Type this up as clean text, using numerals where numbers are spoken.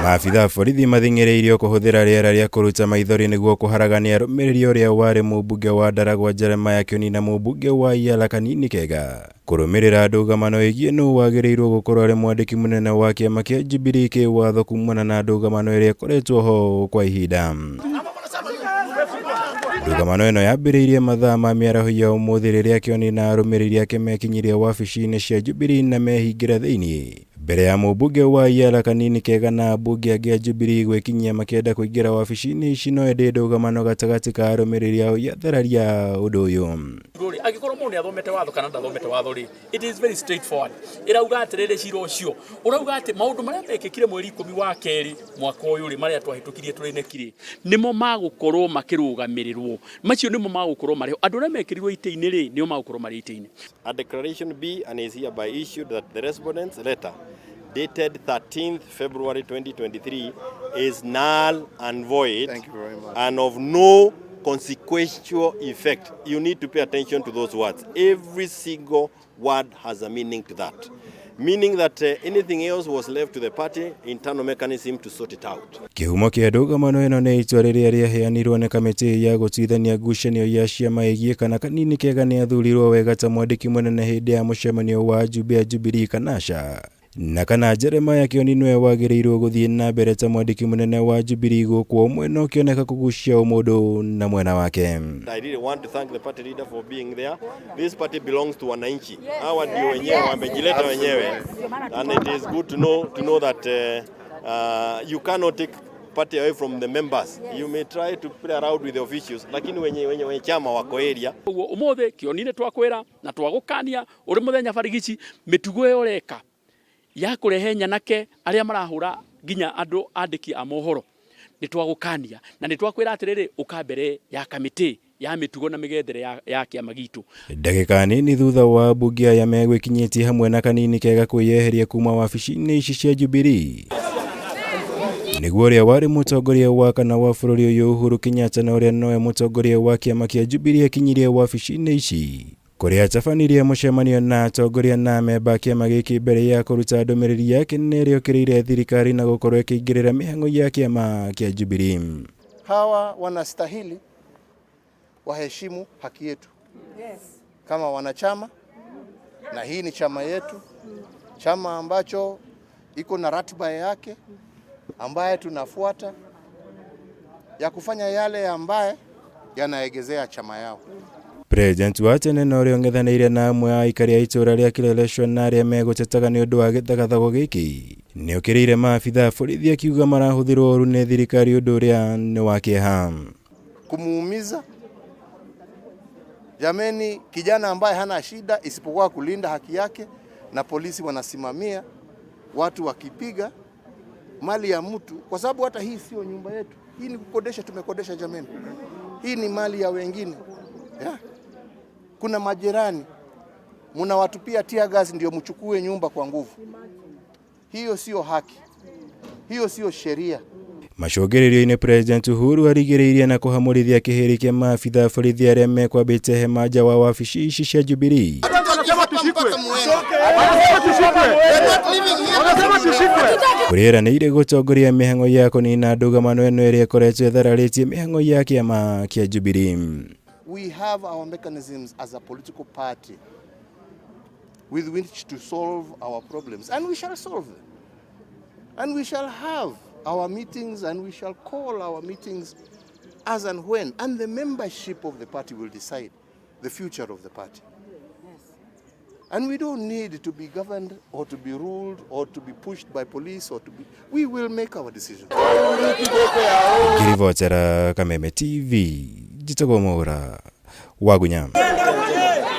Maabitha a borithi mathing'ĩrĩirio kũhũthĩra rĩera rĩa kũruta maithori nĩguo kũharagania arũmĩrĩri ũrĩa warĩ mũmbunge wa Ndaragwa KIONI na mũmbunge wa EALA KANINI KEGA kũrũmĩrĩra ndũgamano ĩgiĩ nũũ wagĩrĩirwo gũkorwo arĩ mwandĩki mũnene wa kĩama kĩa Jubilee kĩwatho kumana na ndũgamano ĩrĩa ĩkoretwo ho kwa ihinda. Ndũgamano ĩno yambĩrĩirie mathaa ma mĩaraho ya ũmũthĩ rĩrĩa KIONI na arũmĩrĩri ake mekinyirie wabici-inĩ cia Jubilee na mehingĩra thĩinĩ mbere ya mũmbunge wa EALA KANINI KEGA na mbunge angĩ a Jubilee gwĩkinyia makĩenda kũingĩra wabici-inĩ ici no ĩndĩ ndũgamano gatagatĩ ka arũmĩrĩri ao yathararia ũndũ ũyũ. Angĩkorwo mũndũ nĩ athomete watho kana ndathomete watho rĩ, it is very straightforward. Irauga atĩrĩrĩ cira ũcio ũrauga atĩ maũndũ marĩa mekĩkire mweri 10 mwaka ũyũ rĩ marĩa twahĩtũkirie tũrĩnekire nĩmo magũkorwo makĩrũgamĩrĩrwo, macio nĩmo magũkorwo marĩ andũ arĩa mekĩrirwo itĩ-inĩ rĩ nĩo magũkorwo marĩ itĩ-inĩ. A declaration be and is hereby issued that the respondent's letter dated 13th February 2023 is null and void and of no consequential effect. You need to pay attention to those words. Every single word has a meaning to that. Meaning that anything else was left to the party internal mechanism to sort it out. Kĩhumo kĩa ndũgamano ĩno nĩ itua rĩrĩa rĩaheanirwo nĩ kamĩtĩ ya gũtuithania ngucanio ya ciama ĩgiĩ kana KANINI KEGA nĩ athurirwo wega ta mwandĩki mũnene hĩndĩ ya mũcemanio wa Jubilee Kanasha. Na kana Jeremiah KIONI nĩwe wagĩrĩirwo gũthiĩ na mbere ta mwandĩki mũnene wa Jubilee gũkũ mwena ũkĩoneka kũgucia ũmũndũ na mwena wake. I really want to thank the party leader for being there. This party belongs to wananchi. Hawa ndio wenyewe wamejileta wenyewe. And it is good to know that you cannot take party away from the members. You may try to play around with the officials, lakini wenye chama wako area. Ũmũthĩ KIONI nĩ twakwĩra na twagũkania ũrĩ mũthenya barigici mĩtugo yoreka ya kũrehe nyanake arĩa marahũra nginya andũ andĩki a mohoro nĩ twagũkania na nĩ twakwĩra atĩrĩrĩ ũkambere ya kamĩtĩ ya mĩtugo na mĩgendere ya kĩama gitũ. Ndagĩka nini thutha wa mbunge aya megwĩkinyĩtie hamwe na KANINI KEGA kwĩyeheria kuma wabici-inĩ ici cia Jubilee nĩguo ũrĩa warĩ mũtongoria wa kana wa bũrũri ũyũ Uhuru Kenyatta na ũrĩa nowe mũtongoria wa kĩama kĩa Jubilee akinyirie wabici-inĩ ici kũrĩa atabanirie mũcemanio na atongoria na memba kĩama gĩkĩ mbere ya kũruta ndũmĩrĩri yake nĩĩrĩokĩrĩire thirikari na gũkorwo ĩkĩingĩrĩra mĩhang'o ya kĩama kĩa Jubilee. Hawa wanastahili waheshimu haki yetu kama wanachama, na hii ni chama yetu, chama ambacho iko na ratiba yake ambaye tunafuata ya kufanya yale ambaye yanaegezea chama yao. President wa tene na ũrĩa ong'ethanĩire na amwe a aikari a itũũra rĩa Kileleshwa na arĩa megũtetaga nĩ ũndũ wa gĩthagathago gĩkĩ nĩokĩrĩire maabitha a borithi akiuga marahũthĩrwo ũru nĩ thirikari ũndũ ũrĩa nĩ wa kĩeha. Kumuumiza jameni kijana ambaye hana shida isipokuwa kulinda haki yake, na polisi wanasimamia watu wakipiga mali ya mtu, kwa sababu hata hii sio nyumba yetu. Hii ni kukodesha, tumekodesha jameni. Hii ni mali ya wengine. Yeah. Kuna majirani mnawatupia tear gas ndio mchukue nyumba kwa nguvu. Hiyo sio haki. Hiyo sio sheria. Macũngĩrĩrio-inĩ President Uhuru arigĩrĩirie na kũhamũrithia kĩhĩri kĩa maabitha a borithi arĩa mekwambĩte hema nja wa wabici ici cia Jubilee. Kũrĩranĩire gũtongoria mĩhang'o ya kũnina ndũgamano ĩno ĩrĩa ĩkoretwo ĩthararĩtie mĩhang'o ya kĩama kĩa Jubilee. We have our mechanisms as a political party with which to solve our problems, and we shall solve them. And we shall have our meetings, and we shall call our meetings as and when, and the membership of the party will decide the future of the party. And we don't need to be governed or to be ruled or to be pushed by police or to be... We will make our decisions. Kirivotera Kameme TV, Jitagomora, Wagunyam.